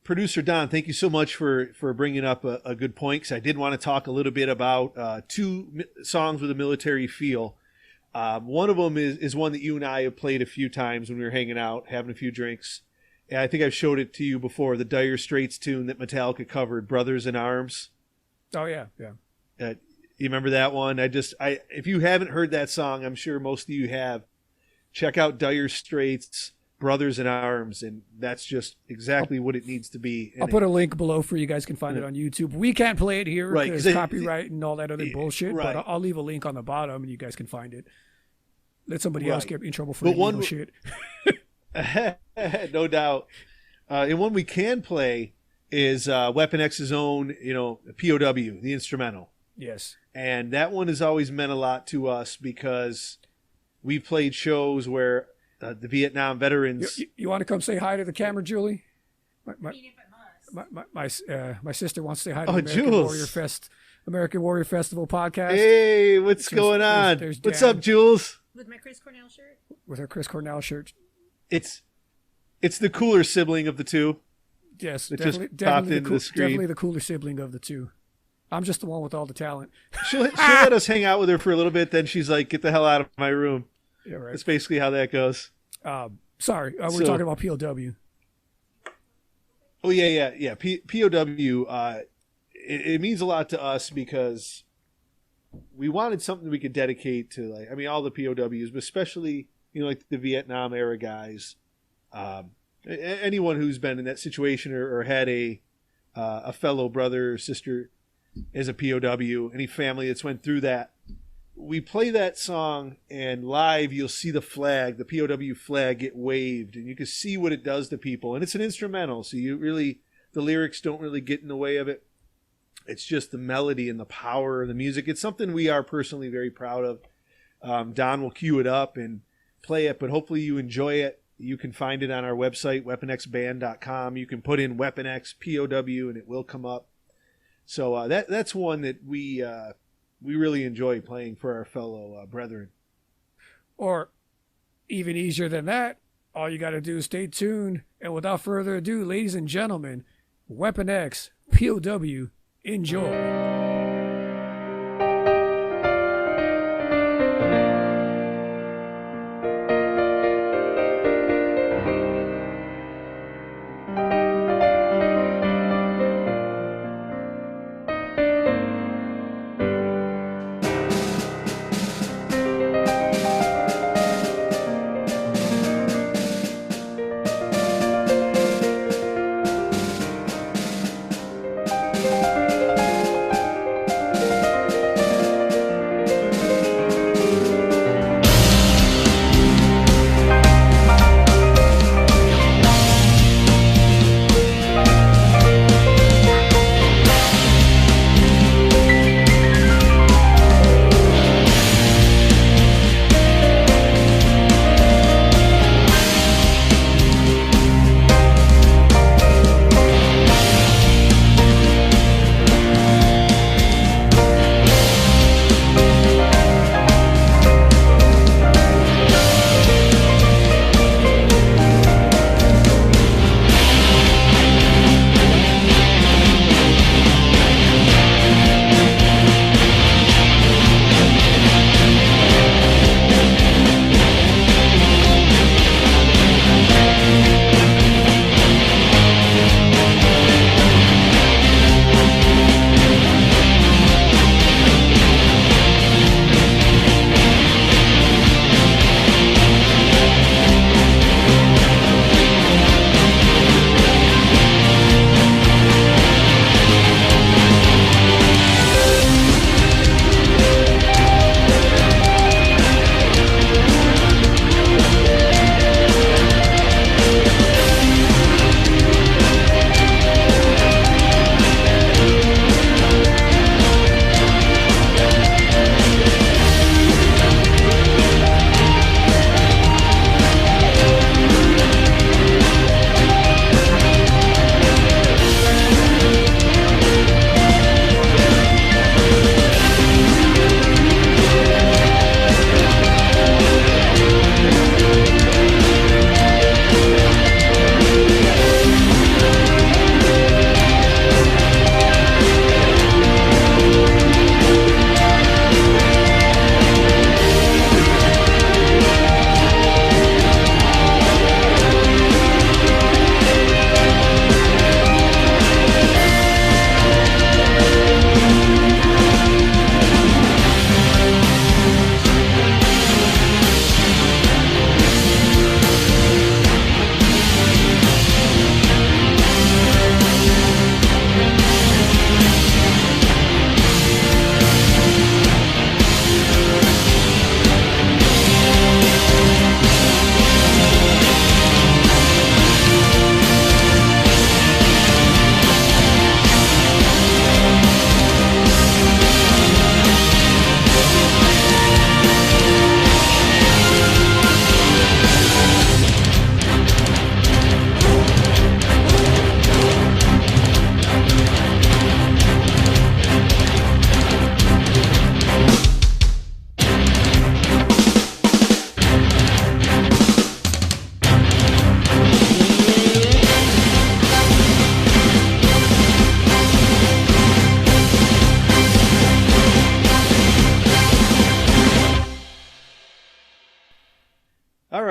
Producer Don, thank you so much for bringing up a good point, because I did want to talk a little bit about two songs with a military feel. One of them is one that you and I have played a few times when we were hanging out, having a few drinks. And I think I've showed it to you before, the Dire Straits tune that Metallica covered, Brothers in Arms. Oh, yeah. You remember that one? If you haven't heard that song, I'm sure most of you have. Check out Dire Straits, Brothers in Arms, and that's just exactly what it needs to be. I'll put a link below for you guys can find it on YouTube. We can't play it here because copyright and all that other bullshit, right. But I'll leave a link on the bottom and you guys can find it. Let somebody else get in trouble for illegal shit. No doubt. And one we can play is Weapon X's own, POW, the instrumental. Yes. And that one has always meant a lot to us because we've played shows where the Vietnam veterans... You want to come say hi to the camera, Julie? My sister wants to say hi to Oh, the American Jules. American Warrior Festival podcast. Hey, what's going on? What's up, Jules? With my Chris Cornell shirt. With her Chris Cornell shirt. It's the cooler sibling of the two. Yes, It just popped into the screen. definitely the cooler sibling of the two. I'm just the one with all the talent. She'll let us hang out with her for a little bit, then she's like, get the hell out of my room. Yeah, right. That's basically how that goes. Sorry, we're talking about POW. Oh, yeah. POW, it means a lot to us because we wanted something we could dedicate to, like, I mean, all the POWs, but especially, like the Vietnam era guys. Anyone who's been in that situation or had a fellow brother or sister as a POW, any family that's went through that. We play that song, and live you'll see the flag, the POW flag, get waved, and you can see what it does to people. And it's an instrumental, so the lyrics don't really get in the way of it. It's just the melody and the power of the music. It's something we are personally very proud of. Don will cue it up and play it, but hopefully you enjoy it. You can find it on our website, weaponxband.com. You can put in WeaponX POW, and it will come up. So that's one that we really enjoy playing for our fellow brethren. Or even easier than that, all you got to do is stay tuned. And without further ado, ladies and gentlemen, Weapon X, POW, enjoy.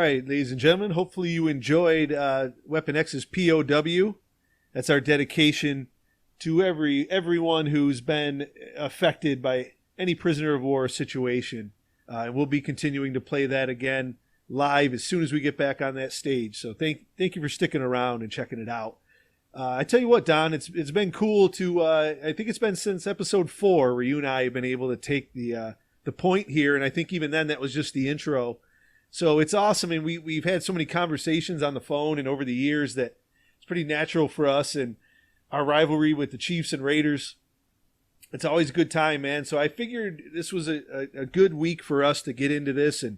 right, ladies and gentlemen, hopefully you enjoyed Weapon X's POW. That's our dedication to everyone who's been affected by any prisoner of war situation. And we'll be continuing to play that again live as soon as we get back on that stage. So thank you for sticking around and checking it out. I tell you what, Don, it's been cool to I think it's been since episode 4 where you and I have been able to take the point here, and I think even then that was just the intro. So it's awesome, and we've had so many conversations on the phone and over the years that it's pretty natural for us, and our rivalry with the Chiefs and Raiders, it's always a good time, man. So I figured this was a good week for us to get into this and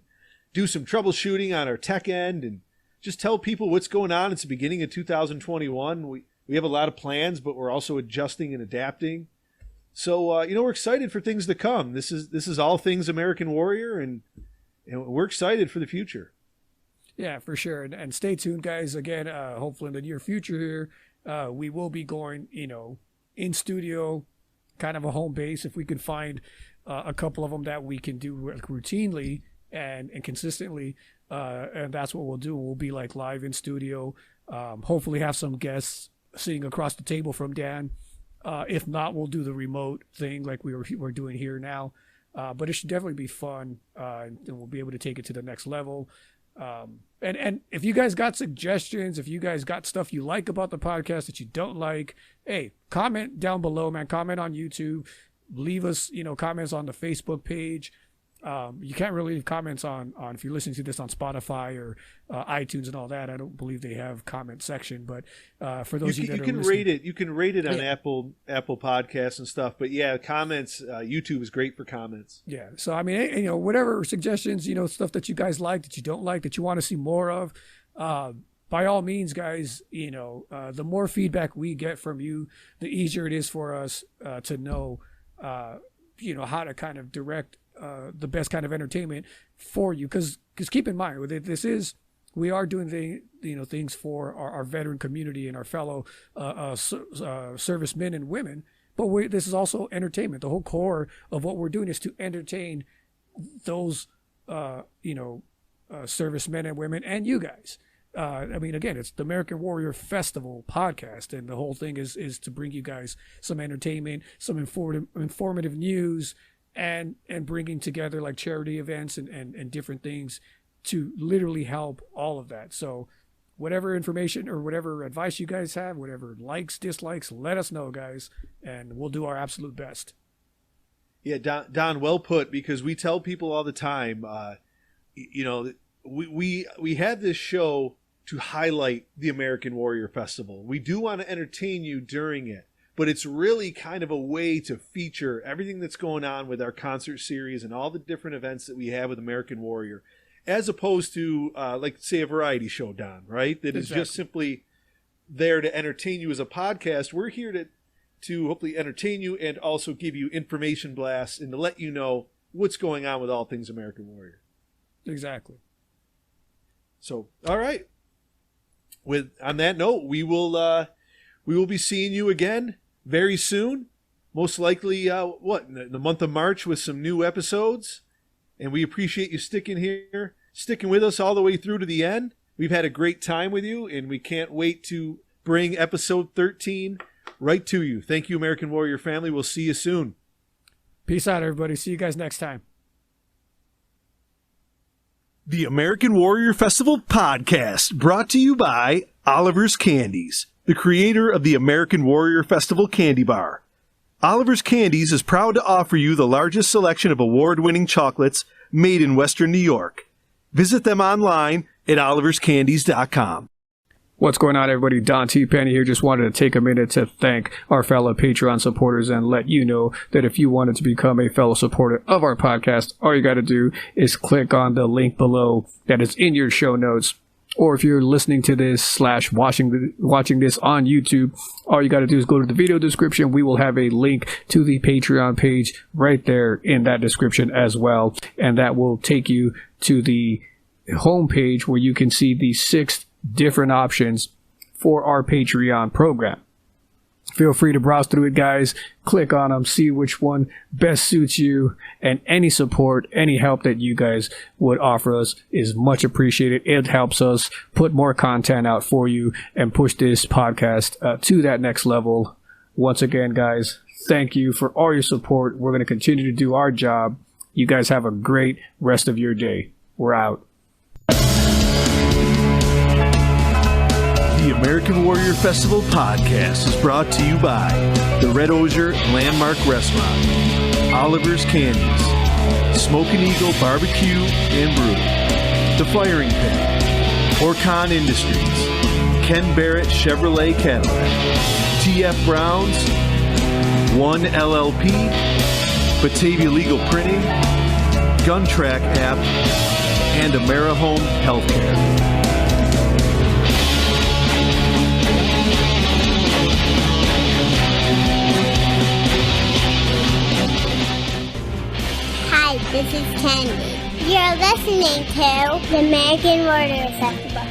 do some troubleshooting on our tech end and just tell people what's going on. It's the beginning of 2021. We have a lot of plans, but we're also adjusting and adapting. So, we're excited for things to come. This is all things American Warrior, and we're excited for the future. Yeah, for sure. And stay tuned, guys. Again, hopefully in the near future here, we will be going, in studio, kind of a home base. If we could find a couple of them that we can do routinely and consistently, and that's what we'll do. We'll be like live in studio. Hopefully have some guests sitting across the table from Dan. If not, we'll do the remote thing like we're doing here now. But it should definitely be fun, and we'll be able to take it to the next level. And if you guys got suggestions, if you guys got stuff you like about the podcast that you don't like, hey, comment down below, man. Comment on YouTube. Leave us, comments on the Facebook page. You can't really leave comments on if you're listening to this on Spotify or iTunes and all that. I don't believe they have comment section, but for those of you that can are rate it. You can rate it on Yeah. Apple Podcasts and stuff. But yeah, comments. YouTube is great for comments. Yeah. So I mean, whatever suggestions, stuff that you guys like, that you don't like, that you want to see more of, by all means, guys. The more feedback we get from you, the easier it is for us to know, how to kind of direct the best kind of entertainment for you. Because keep in mind, we are doing things for our veteran community and our fellow servicemen and women. But this is also entertainment. The whole core of what we're doing is to entertain those servicemen and women and you guys. Again, it's the American Warrior Festival podcast, and the whole thing is to bring you guys some entertainment, some informative news, and bringing together like charity events and different things to literally help all of that. So whatever information or whatever advice you guys have, whatever likes, dislikes, let us know, guys, and we'll do our absolute best. Yeah, Don, well put, because we tell people all the time, we have this show to highlight the American Warrior Festival. We do want to entertain you during it, but it's really kind of a way to feature everything that's going on with our concert series and all the different events that we have with American Warrior, as opposed to, say, a variety show, Don, right? That is just simply there to entertain you as a podcast. We're here to hopefully entertain you and also give you information blasts and to let you know what's going on with all things American Warrior. Exactly. So, all right. On that note, we will be seeing you again very soon. Most likely, in the month of March with some new episodes. And we appreciate you sticking with us all the way through to the end. We've had a great time with you, and we can't wait to bring episode 13 right to you. Thank you, American Warrior family. We'll see you soon. Peace out, everybody. See you guys next time. The American Warrior Festival podcast, brought to you by Oliver's Candies, the creator of the American Warrior Festival Candy Bar. Oliver's Candies is proud to offer you the largest selection of award-winning chocolates made in Western New York. Visit them online at oliverscandies.com. What's going on, everybody? Don T. Pena here. Just wanted to take a minute to thank our fellow Patreon supporters and let you know that if you wanted to become a fellow supporter of our podcast, all you got to do is click on the link below that is in your show notes. Or if you're listening to this / watching this on YouTube, all you got to do is go to the video description. We will have a link to the Patreon page right there in that description as well. And that will take you to the homepage where you can see the 6 different options for our Patreon program. Feel free to browse through it, guys. Click on them, see which one best suits you, and any support, any help that you guys would offer us is much appreciated. It helps us put more content out for you and push this podcast to that next level. Once again, guys, thank you for all your support. We're going to continue to do our job. You guys have a great rest of your day. We're out. The American Warrior Festival podcast is brought to you by the Red Osier Landmark Restaurant, Oliver's Candies, Smokin' Eagle Barbecue and Brew, The Firing Pin, Orcon Industries, Ken Barrett Chevrolet Cadillac, TF Browns, One LLP, Batavia Legal Printing, Gun Track App, and AmeriHome Healthcare. This is Candy. You're listening to the American Warrior Festival